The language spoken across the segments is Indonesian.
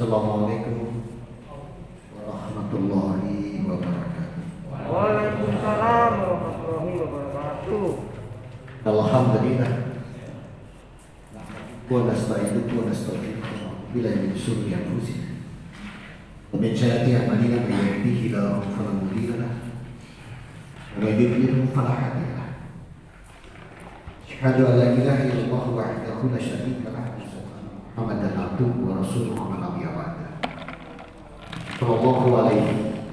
Assalamualaikum warahmatullahi wabarakatuh. Waalaikumsalam warahmatullahi wabarakatuh. Alhamdulillah. Wa nasta'inuhu wa nastaghfiruh billahi min shururi anfusina wa min sayyiati a'malina man yahdihillahu fala mudilla lahu wa man yudlil fala hadiya lahu. Asyhadu an la ilaha illallah wahdahu la syarika lahu Muhammadan abduhu wa rasuluhu wa man nabiyya ba'da. Sallallahu alaihi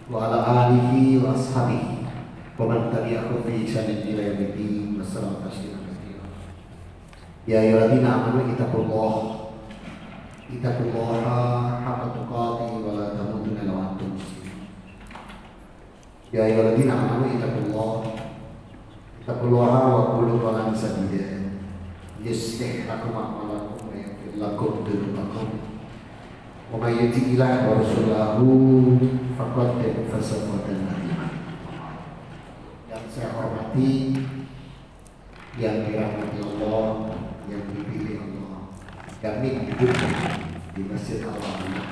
wa ala alihi wa ashabihi wa man tabi'ahum bi ihsanin ila yaumil wassalamu tasliman katsiran. Ya ayyuhalladzina amanu ittaqullaha haqqa tuqatih wa la tamutunna illa wa antum muslimun. Ya ayyuhalladzina amanu ittaqullaha wa qulu qawlan sadida yuslih lakum a'malakum wa yaghfir lakum dhunubakum wa may yuti'illah wa rasulahu faqad faza fawzan 'azima. Yang saya hormati, yang dirahmati Allah, yang dipilih Allah, kami hidup di Masjid Al-Rahman.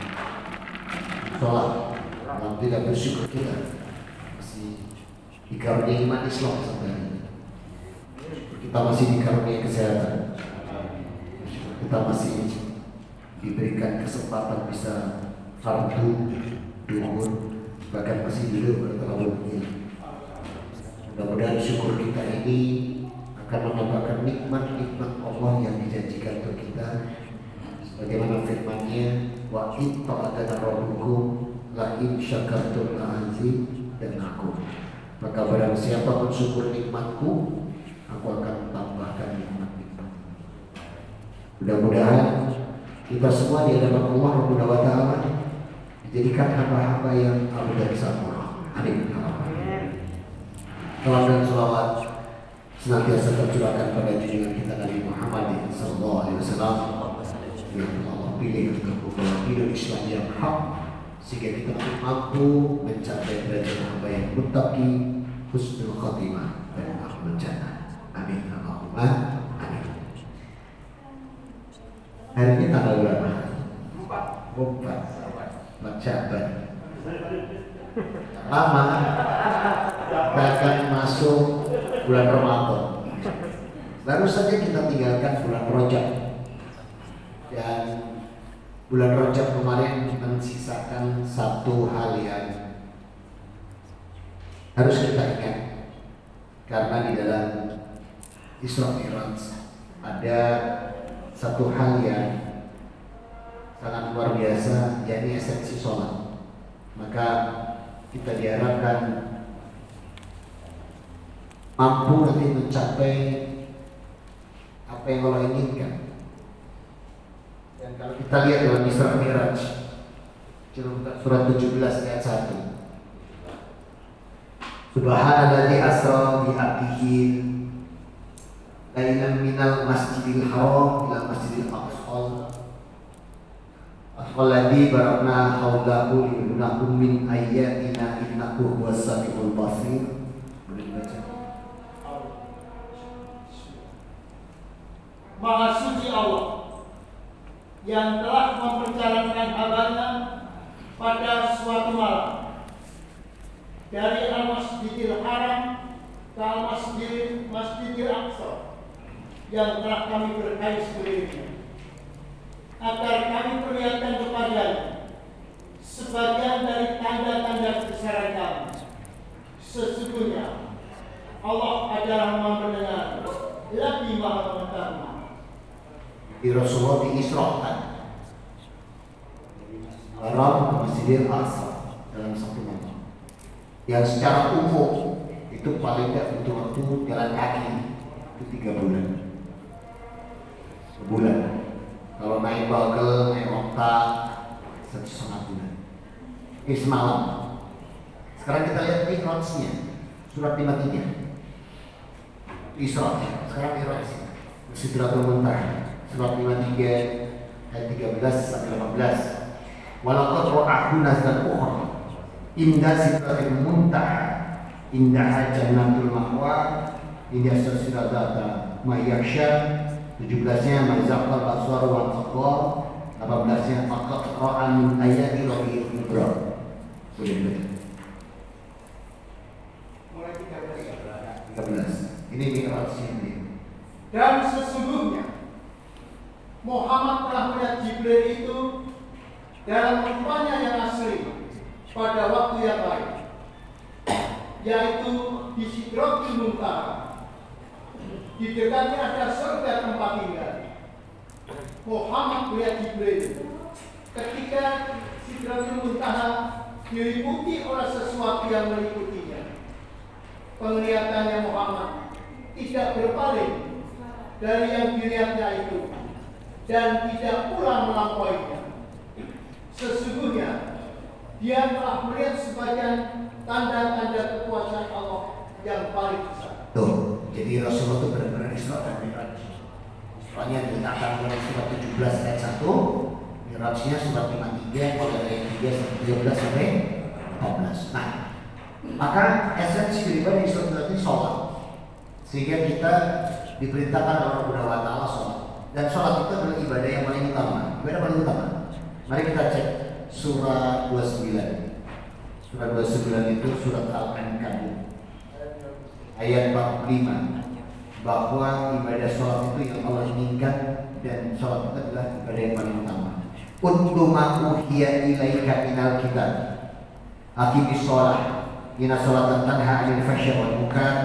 Sholat, alhamdulillah bersyukur kita masih dikaruniai iman Islam sampai hari ini. Kita masih dikaruniai kesehatan. Kita masih diberikan kesempatan bisa fardu, duhur, bahkan masih duduk berterawih. Mudah-mudahan syukur kita ini akan menambahkan nikmat-nikmat Allah yang dijanjikan untuk kita. Sebagaimana firman-Nya, wa in ta'adana rabbukum la in syakartum la azidannakum. Maka barang siapa bersyukur nikmatku, aku akan tambahkan nikmat-nikmat. Mudah-mudahan kita semua di hadapan Allah Subhanahu wa taala dijadikan hamba-hamba yang abadi sabar. Amin. Salam dan salawat senantiasa tercurahkan pada junjungan kita Nabi Muhammad sallallahu alaihi wasallam yang Allah pilih untuk membawa hidup Islam yang hak sehingga kita mampu mencapai derajat hamba yang muttaqi, husnul khatimah dan akhirul jannah. Amin. Allahumma amin. Hari ini tanggal berapa? 4 Syaban. Lama akan masuk bulan Ramadan. Baru saja kita tinggalkan bulan Rajab. Dan bulan Rajab kemarin mensisakan satu hal yang harus kita ingat. Karena di dalam Isra Mi'raj ada satu hal yang sangat luar biasa, yakni esensi sholat. Maka kita diharapkan mampu nanti mencapai apa yang Allah inginkan. Dan kalau kita lihat dalam Isra Mi'raj surat 17 ayat 1, Subhanalladzi asra bi 'abdihi lailan minal masjidil haram ila masjidil aqsa alladzi barakna haulahu linuriyahum min ayyatina innahu huwas samiul basir. Boleh baca? Maha suci Allah yang telah memperjalankan hambanya pada suatu malam dari Al-Masjidil Haram ke Masjidil Aqsa yang telah kami berkahi sekelilingnya, agar kami perlihatkan kepadanya sebagian dari tanda-tanda kebesaran kami. Sesungguhnya Allah adalah Maha Mendengar, lagi Maha Mengetahui. Di Rasulullah diisrakan Haram ke Masjidil Aqsa dalam satu malam. Yang secara umum itu paling tidak butuh waktu jalan kaki itu 3 bulan. Sebulan. Kalau naik bagel, naik onta 1,5 bulan. Ini semalam. Sekarang kita lihat Mi'rajnya, surat 53. Isra. Sekarang Mi'raj. Sidratul Muntaha. Surat 53 ayat 13 sampai 18. Walaqad ra'ahu nazlatan ukhra inda sidratil muntaha indaha jannatul ma'wa inda sidrata ma yakhsha. 17-nya mazaqal basar wa taqwa 18-nya faqad ra'al ayati rabbil kubra. Boleh baca. Mulai 13. Ini mi'rajnya ini. Dan sesungguhnya Muhammad telah melihat Jibril itu dalam rupanya yang asli pada waktu yang lain, yaitu di Sidratul Muntaha. Di dekatnya ada surga tempat tinggal. Muhammad melihat Jibril ketika Sidratul Muntaha diliputi oleh sesuatu yang meliputinya. Penglihatannya Muhammad tidak berpaling dari yang dilihatnya itu dan tidak pula melampauinya. Sesungguhnya dia telah melihat sebagian tanda-tanda kekuasaan Allah yang paling besar. Tuh, jadi Rasulullah itu benar-benar Isra dan Mi'raj. Soalnya diletakkan dalam surat 17 ayat 1, Mi'rajnya surat 53 pada ayat 13 sampai 14. Nah, maka esensi daripada Isra itu sholat. Sehingga kita diperintahkan oleh Allah Subhanahu wa taala sholat. Dan sholat itu adalah ibadah yang paling utama. Ibadah paling utama. Mari kita cek surah 29. Surah 29 itu surat Al-Ankabut ayat 45, bahwa ibadah sholat itu yang Allah inginkan, dan sholat itu adalah ibadah yang paling utama. Utlu ma uhiya ilaika minal kitab aqimis sholat inna sholatan tanha 'anil fahsya'i wal munkar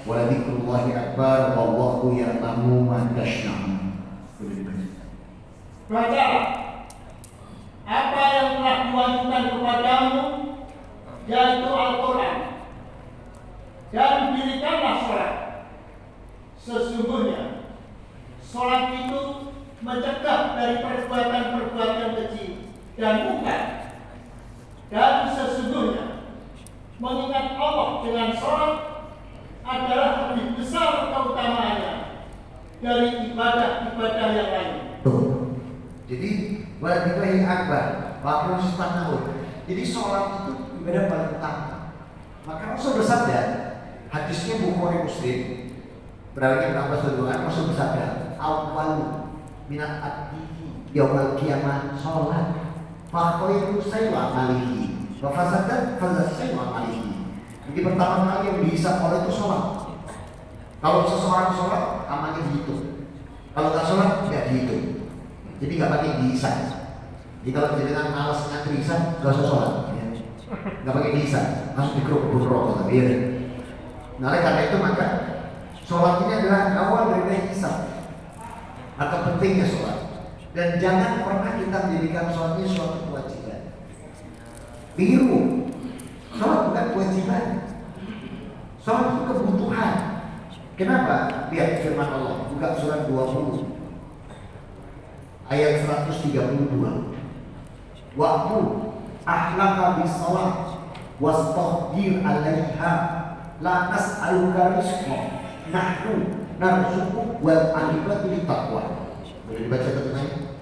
wa la dzikrullahi akbar wallahu ya'lamu ma tasna'un. Bacalah apa yang telah diwajibkan kepadamu, yaitu Al-Quran, dan dirikanlah sholat. Sesungguhnya sholat itu mencegah dari perbuatan-perbuatan keji dan munkar, dan sesungguhnya mengingat Allah dengan sholat adalah lebih besar keutamaannya dari ibadah-ibadah yang lain. Jadi walabillahi akbar, wakil tahun. Jadi sholat itu ibadah paling utama. Maka Rasul bersabda, hadisnya Bukhari Muslim, berawalnya Ibnu Abbas radhiyallahu anhu, Rasul bersabda, awal minat abdihi yaumal qiyamah sholat, fa khairu saywa amalihi wa fasadat saywa amalihi. Jadi pertama kali yang dihisab oleh itu sholat. Kalau seseorang sholat, amalnya dihitung. Kalau tak sholat, tidak dihitung. Jadi nggak pakai dihisab. Jadi kalau jenengan malas ngantri hisab, nggak usah sholat. Ya. Nggak pakai dihisab, langsung dikeruk-keruk. Ya. Nah, oleh karena itu maka sholat ini adalah awal dari hisab. Atau pentingnya sholat. Dan jangan pernah kita menjadikan sholat ini suatu kewajiban. Biru, sholat bukan kewajiban. Sholat itu kebutuhan. Kenapa? Lihat firman Allah, buka surat 20 ayat 132. Waktu ahlaka bis-shalah wastahdir 'alaiha la nas'aluka rizqa nahnu narzuquk wal 'aqibatu lit-taqwa. Boleh dibaca teman-teman?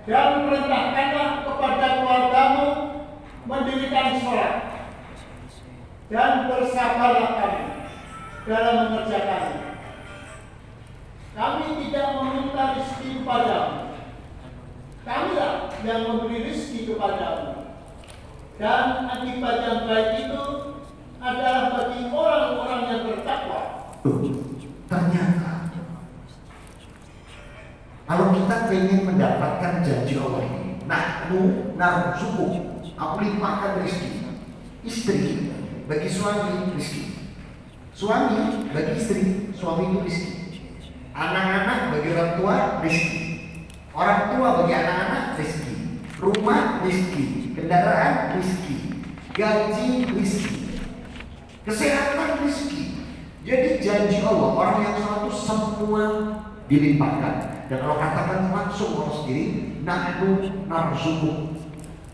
Dan perintahkanlah kepada keluargamu mendirikan sholat, dan bersabarlah kamu dalam mengerjakannya. Kami tidak meminta rezeki kepadamu, Kamilah yang memberi rezeki kepadamu, dan akibat yang baik itu adalah bagi orang-orang yang bertakwa. Ternyata kalau kita ingin mendapatkan janji Allah ini, nahnu narzuquk, aku limpahkan rezeki. Istri bagi suami rezeki, suami bagi istri, suami itu rezeki. Anak-anak bagi orang tua rezeki, orang tua bagi anak-anak rezeki, rumah rezeki, kendaraan rezeki, gaji rezeki, kesehatan rezeki. Jadi janji Allah, orang yang sholat itu semua dilimpahkan. Dan Allah katakan langsung Allah sendiri, nahnu narzuquk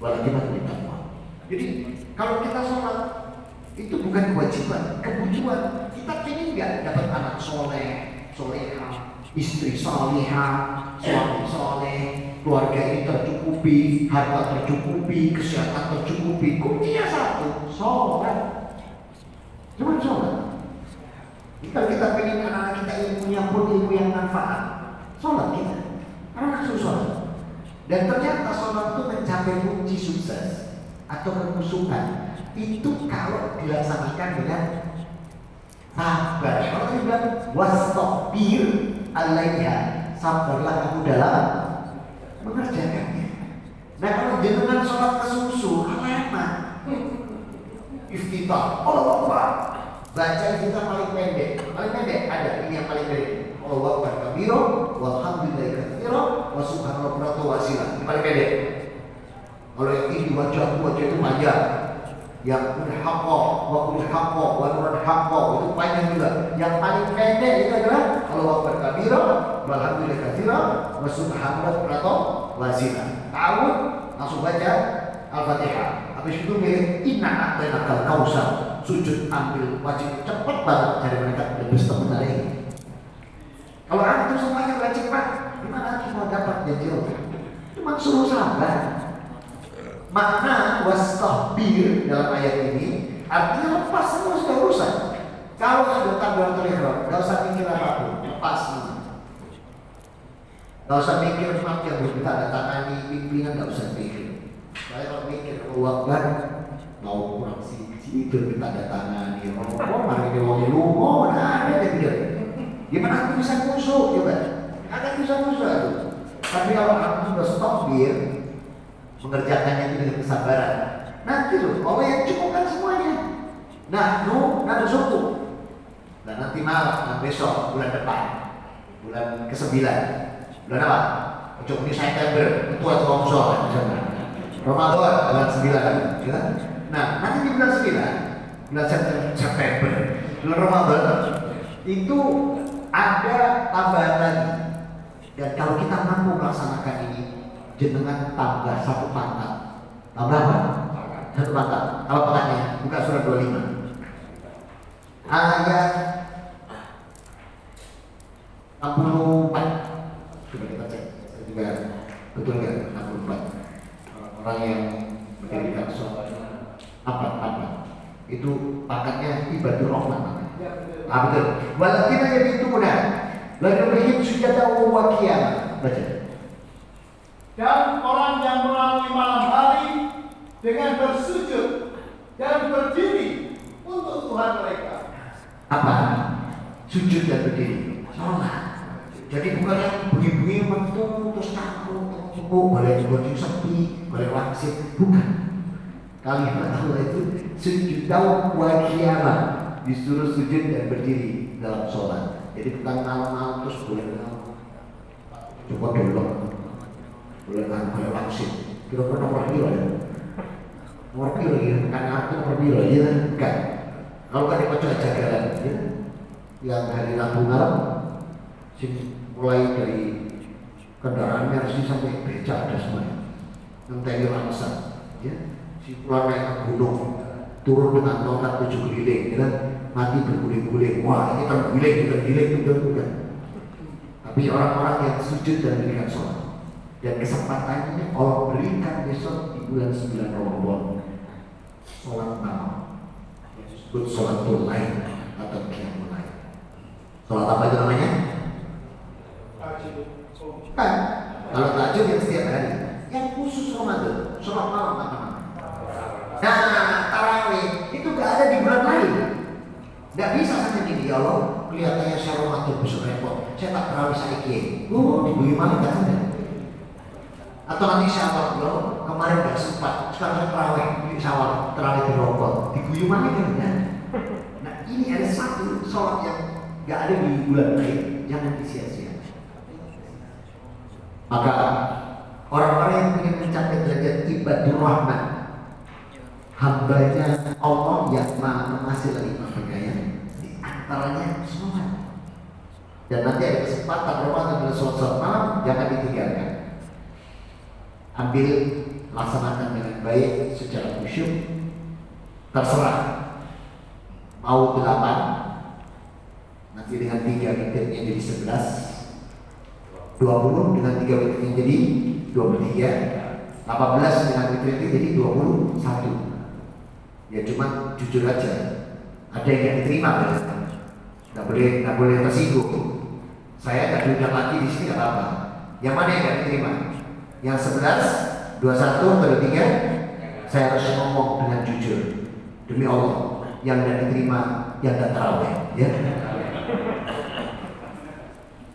wal 'aqibatu lit-taqwa. Jadi kalau kita sholat itu bukan kewajiban, kebutuhan. Kita ingin nggak dapat anak soleh, soleha, istri soleha, suami soleh, keluarga ini tercukupi, harta tercukupi, kesehatan tercukupi. Kuncinya satu, sholat. Cuma sholat. Kalau kita pengen anak-anak kita ilmunya pun ilmu yang manfaat, sholat kita. Anak suruh sholat. Dan ternyata sholat itu mencapai kunci sukses atau kekusukan itu kalau dilaksanakan dengan sabar. Kalau dia bilang wastabir alaiha, sabarlah kamu dalam mengerjakannya. Nah kalau jenengan sholat kesusu, alamat iftitah, Allah Akbar, baca kita paling pendek ada ini yang paling pendek. Allah Akbar kabiro, walhamdulillahi katsira, wa subhanallah bukratan wa asila. Ini paling pendek. Kalau yang ini wajah itu panjang. Yang berhaqqa wa qul haqqa wa nur haqqa itu panjang juga. Yang paling pendek itu adalah Allah Akbar kabiro, walhamdulillahi katsira, wa subhanallah bukratan wa asila. Tahu langsung baca Al-Fatihah. Habis itu milih inna a'tainakal kautsar, sujud ambil wajib cepat banget dari mereka lebih setengah hari. Kalau antum semuanya nggak cepat, gimana antum mau dapat janji Allah? Cuma suruh sabar. Makna wastabir dalam ayat ini artinya lepas semua sudah urusan. Kalau sudah takbiratul ihram, nggak usah mikir apapun, lepas semua. Nggak usah mikir yang belum tanda tangani pimpinan, nggak usah mikir. Saya kalau mikir Akbar mau kurang siji belum tanda tangani, mari kita mau lumo, nah ada dia. Gimana aku bisa musuh, coba? Ada bisa musuh itu. Tapi kalau aku sudah takbir, mengerjakannya itu dengan kesabaran, nanti loh Allah yang cukupkan semuanya. Nah suku. Dan nanti malam, dan besok bulan depan, bulan ke-9, bulan apa? Cukup ini September, itu atau Omsor, Ramadan bulan 9, ya? Nah nanti di bulan 9, bulan September, bulan Ramadan itu ada tambahan lagi. Dan kalau kita mampu melaksanakan ini, jenengan tambah satu pangkat. Tambah apa? Satu pangkat. Kalau pangkatnya buka surat 25 ayat 64. Coba kita cek juga betul nggak 64. Orang yang mendirikan sholat apa itu pangkatnya ibadur rahman. Betul. Walaupun jadi itu mudah. Lalu berikan sujadah wa qiyamah. Baca. Dan orang yang melalui malam hari dengan bersujud dan berdiri untuk Tuhan mereka. Apa? Sujud dan berdiri. Sholat. Jadi bukan yang bunyi-bunyi mentu terus takut, boleh berdiri sepi, boleh wangsit, bukan. Kalimat Allah itu sujud wa qiyamah, disuruh sujud dan berdiri dalam sholat. Jadi bukan malam-malam terus boleh coba dulu. Boleh wangsit. Kira-kira nomor piro ya? Nomor piro ya? Kan aku nomor piro ya? Bukan. Kalau kan dibaca jagalan ya? Yang hari Rabu malam mulai dari kendaraan Mercy sampai beca ada semuanya. Yang tadi langsung ya? Si pulang naik ke gunung, turun dengan tongkat 7 keliling, ya? Mati berguling-guling. Wah ini terguling, udah. Tapi orang-orang yang sujud dan berikan sholat, dan kesempatannya Allah berikan besok di bulan 9 Ramadan sholat malam yang disebut sholat lain atau qiyamul lail. Sholat apa itu namanya? Kan kalau tahajud yang setiap hari, yang khusus Ramadan sholat malam apa namanya? Nah tarawih itu gak ada di bulan lain. Gak bisa sampai di Allah kelihatannya saya Ramadan besok repot, saya tak tarawih saiki. Di bulan malam gak ada. Atau nanti syawal, kemarin gak sempat, sekarang saya terawih di syawal, terawih di rokok, di guyuman itu kan. Nah ini ada satu sholat yang gak ada di bulan lain, jangan disia-sia. Maka orang-orang yang ingin mencapai derajat ibadur rahman, hambanya Allah yang maha mengasih lagi bergaya, di antaranya sholat. Dan nanti ada kesempatan Ramadan dan sholat malam, jangan ditinggalkan. Ambil, laksanakan dengan baik secara khusyuk, terserah mau 8 nanti dengan 3 witirnya jadi 11, 20 dengan 3 witirnya jadi 23, 18 dengan witirnya jadi 21. Ya cuma jujur aja, ada yang gak diterima kan? Nggak boleh tersinggung. Saya gak diundang lagi di sini gak apa-apa. Yang mana yang gak diterima? Yang 11, 21, 23, saya harus ngomong dengan jujur. Demi Allah, yang tidak diterima, yang tidak terawih, ya.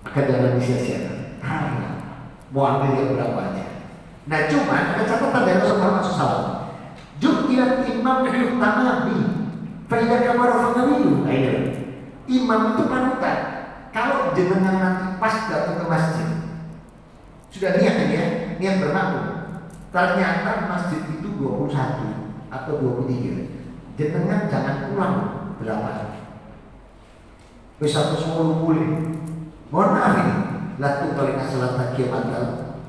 Maka jangan disia-siakan. Mau ambil yang berapa aja. Nah, cuman ada catatan dari Rasulullah SAW. Ju'ilat imam utama bi, faidah kamar fakabilu. Imam itu panutan. Kalau jenengan nanti pas datang ke masjid, sudah niat ya, niat bermakmum. Ternyata masjid itu 21 atau 23. Jenengan jangan pulang berapa. Wis 110 boleh. Mohon maaf ini. La tuqalina salat taqiyatul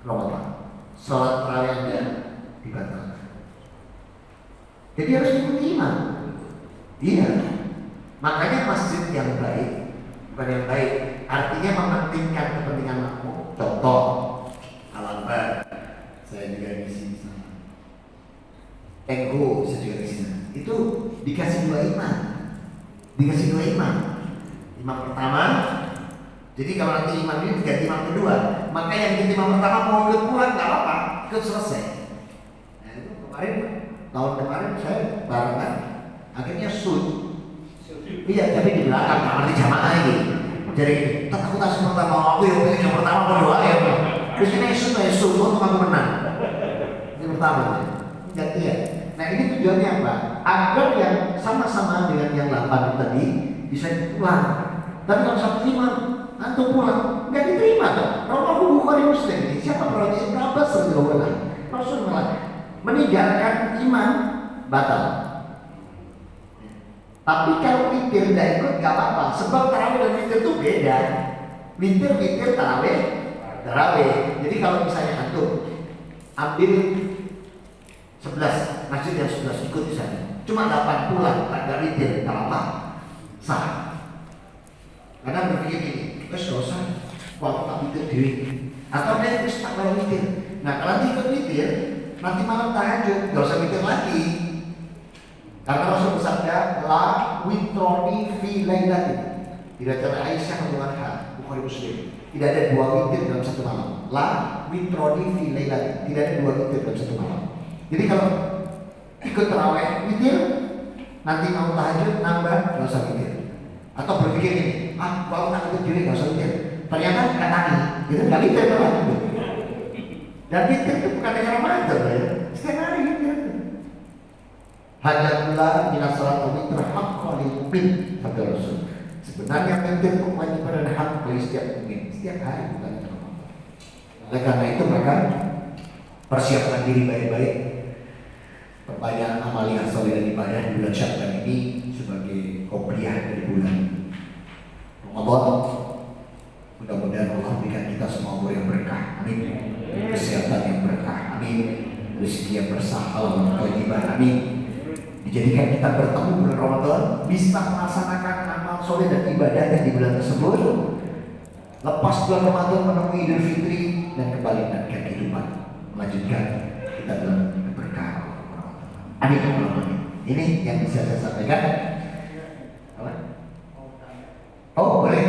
Ramadan. Salat tarawih Anda dibatalkan. Jadi harus ikuti imam. Iya. Makanya masjid yang baik, bukan yang baik, artinya mementingkan kepentingan makmum. Contoh, Al-Akbar, saya juga di sini. Ego, saya juga di sini. Itu dikasih 2 imam. Dikasih 2 imam. Imam pertama. Jadi kalau nanti imam ini ganti imam kedua, maka yang ganti imam pertama mau ikut pulang nggak apa-apa, ikut selesai. Nah itu kemarin, tahun kemarin saya barengan, akhirnya sud. Iya, tapi di belakang kamar di jamaah lagi. Jadi tak aku tak pertama aku yang pertama berdoa ya. Terus ini sud untuk aku menang. Ini pertama. Jadi ya. Nah ini tujuannya apa? Agar yang sama-sama dengan yang 8 tadi bisa pulang. Tapi kalau satu imam antum pulang, nggak diterima dong. Rawahu Bukhari Muslim ini siapa perawi Ibnu Abbas radhiyallahu anhu? Rasul meninggalkan imam batal. Tapi kalau witir tidak ikut nggak apa-apa, sebab tarawih dan witir itu beda. Witir tarawih. Jadi kalau misalnya antum ambil 11 masjid yang 11 ikut di sana, cuma 8 pulang tak ada witir, nggak apa-apa, sah. Karena berpikir ini, wes dosa, waktu tak witir diri, atau dia wes tak kalau witir. Nah kalau ikut witir, nanti malam tahajud, nggak usah witir lagi. Karena Rasul bersabda, la witroni fi lailatin. Tidak ada Aisyah mengatakan, Bukhari Muslim, tidak ada 2 witir dalam satu malam. La witroni fi lailatin. Tidak ada 2 witir dalam satu malam. Jadi kalau ikut tarawih witir, nanti mau tahajud nambah, nggak usah witir. Atau berpikir ini, kalau nak ikut diri nggak usah witir. Ternyata katanya, itu nggak witir malah. Dan witir itu bukan hanya Ramadan ya, setiap hari witir. Hadallah ila salat witr haqqan lil mu'min, kata Rasul. Sebenarnya witir kewajiban dan hak bagi setiap mukmin, setiap hari bukan Ramadan. Oleh karena itu maka persiapkan diri baik-baik. Perpanjang amal yang soleh dan ibadah di bulan Syawal ini sebagai kopiah dari bulan Ramadan. Mudah-mudahan Allah berikan kita semua umur yang berkah, amin. Kesehatan yang berkah, amin. Rezeki yang bersah, halal dan thayyibah, amin. Dijadikan kita bertemu bulan Ramadan, bisa melaksanakan amal soleh dan ibadahnya di bulan tersebut. Lepas bulan Ramadan menemui Idul Fitri dan kembali melanjutkan kehidupan, melanjutkan kita dalam keberkahan. Amin. Ini yang bisa saya sampaikan. Apa? Oh boleh.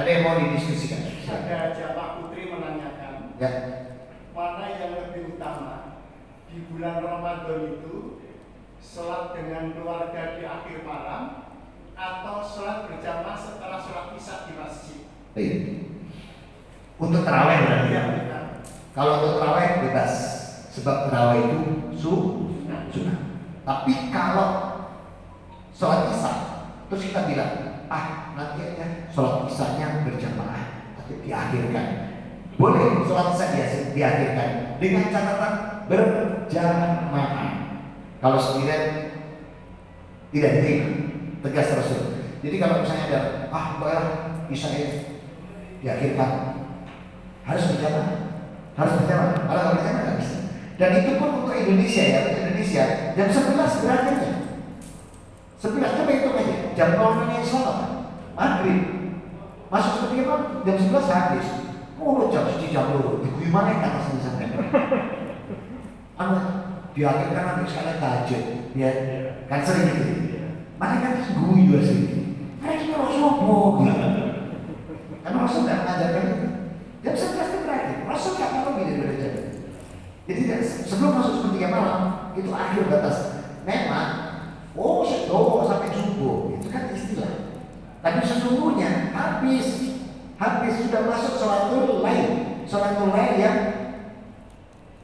Ada yang mau didiskusikan? Ada Pak Putri menanyakan, Ya. mana yang lebih utama di bulan Ramadan itu, sholat dengan keluarga di akhir malam atau sholat berjamaah setelah sholat isya di masjid? Baik. Untuk tarawih berarti ya. Benar. Kalau untuk tarawih bebas, sebab tarawih itu sunnah. Tapi kalau sholat isya, terus kita bilang, nanti aja sholat isyanya berjamaah atau diakhirkan. Boleh sholat isya diakhirkan dengan catatan berjamaah. Kalau sendirian tidak diterima, tegas Rasul. Jadi kalau misalnya ada, boleh isya diakhirkan, harus berjamaah. Kalau nggak berjamaah nggak bisa. Dan itu pun untuk Indonesia ya, jam 11 berakhirnya. 11 coba hitung aja, jam 0 sholat maghrib, masuk seperti apa? Jam 11 habis. Jam 1 jam 2, diguyu mana kan rasanya sampai. Diakhirkan nanti sekalian tahajud, ya kan sering gitu. Mana kan guyu juga sih. Karena kita Rasul Karena Rasul tidak mengajarkan itu. Jam 11 itu berakhir. Rasul nggak mau lebih daripada jam. itu akhir batas. Memang, sedowo sampai subuh, itu kan istilah. Tapi sesungguhnya habis sudah masuk sholatul lail yang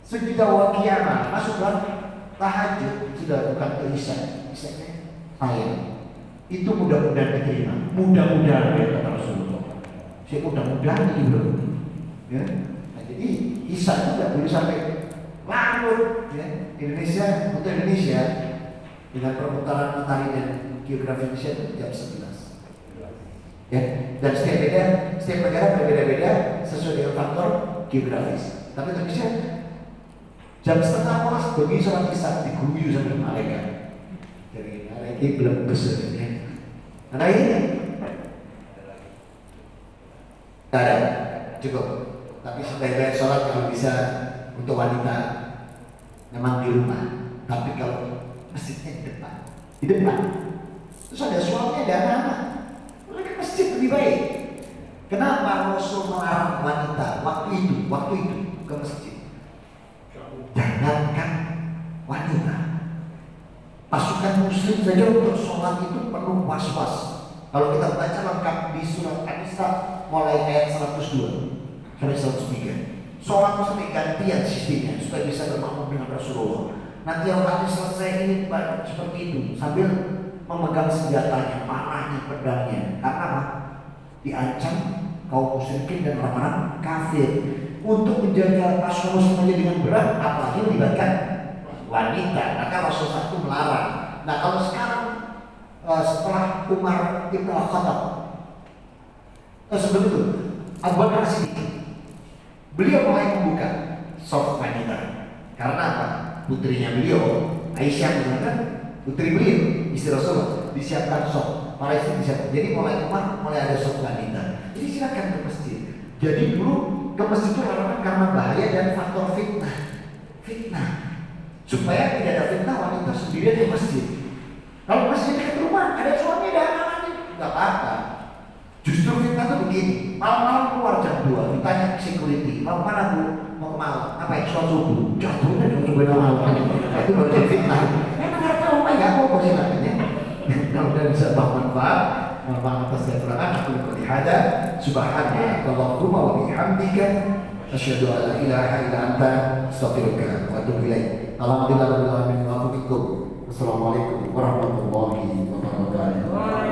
sejuta wakiyama, masuk dalam tahajud, sudah bukan ke isya saya. Itu mudah-mudahan diterima, mudah-mudahan ya kata Rasulullah. Saya mudah-mudahan gitu. Ya. Nah, jadi isya itu tidak boleh sampai larut. Ya. Untuk Indonesia dengan perputaran matahari dan geografi Indonesia itu jam 11. Ya. Dan setiap negara berbeda-beda sesuai dengan faktor geografis. Tapi Indonesia jam 11:30 bagi sholat isya diguyu sama malaikat. Jadi malaikat belum besar. Karena ini tidak ada, cukup. Tapi sebaik-baik sholat kalau bisa untuk wanita memang di rumah. Tapi kalau masjidnya di depan. Terus ada suami, ada anak-anak. Mereka ke masjid lebih baik. Kenapa Rasul melarang wanita waktu itu ke masjid? Jangankan wanita, pasukan muslim saja untuk sholat itu penuh was-was. Kalau kita baca lengkap di surat An-Nisa mulai ayat 102 sampai 103, sholat itu sampai gantian sistemnya supaya bisa bermakmum dengan Rasulullah. Nanti yang habis selesai ini seperti itu sambil memegang senjatanya, panahnya, pedangnya. Karena apa? Diancam kaum musyrikin dan orang-orang kafir untuk menjaga pasukan muslimnya dengan berat, apalagi melibatkan wanita. Maka Rasulullah itu melarang. Nah kalau sekarang setelah Umar Ibn Khattab sebelum itu Abu Bakar Siddiq, beliau mulai membuka soft wanita. Karena apa? Putrinya beliau Aisyah mengatakan putri beliau istri Rasulullah disiapkan soft, para istri disiapkan. Jadi mulai Umar mulai ada soft wanita. Jadi silakan ke masjid. Jadi dulu ke masjid itu karena bahaya dan faktor fitnah. Supaya tidak ada fitnah wanita sendirian di masjid. Kalau masjid dekat rumah, ada suami, ada anak-anaknya, nggak apa-apa. Justru fitnah itu begini, malam-malam keluar jam 2, ditanya security, mau kemana bu? Mau kemana? Apa yang sholat subuh? Jatuhnya jam 2 malam. Itu baru jadi fitnah. Memang nggak tahu, nggak apa sih namanya. Mudah-mudahan bisa bermanfaat. Mohon atas keterangan aku berkata subhanallahumma wa bihamdika asyhadu an la ilaha illa anta astaghfiruka wa atubu ilaik. Alhamdulillah rabbil alamin wa atubu ilaik. Assalamualaikum warahmatullahi wabarakatuh.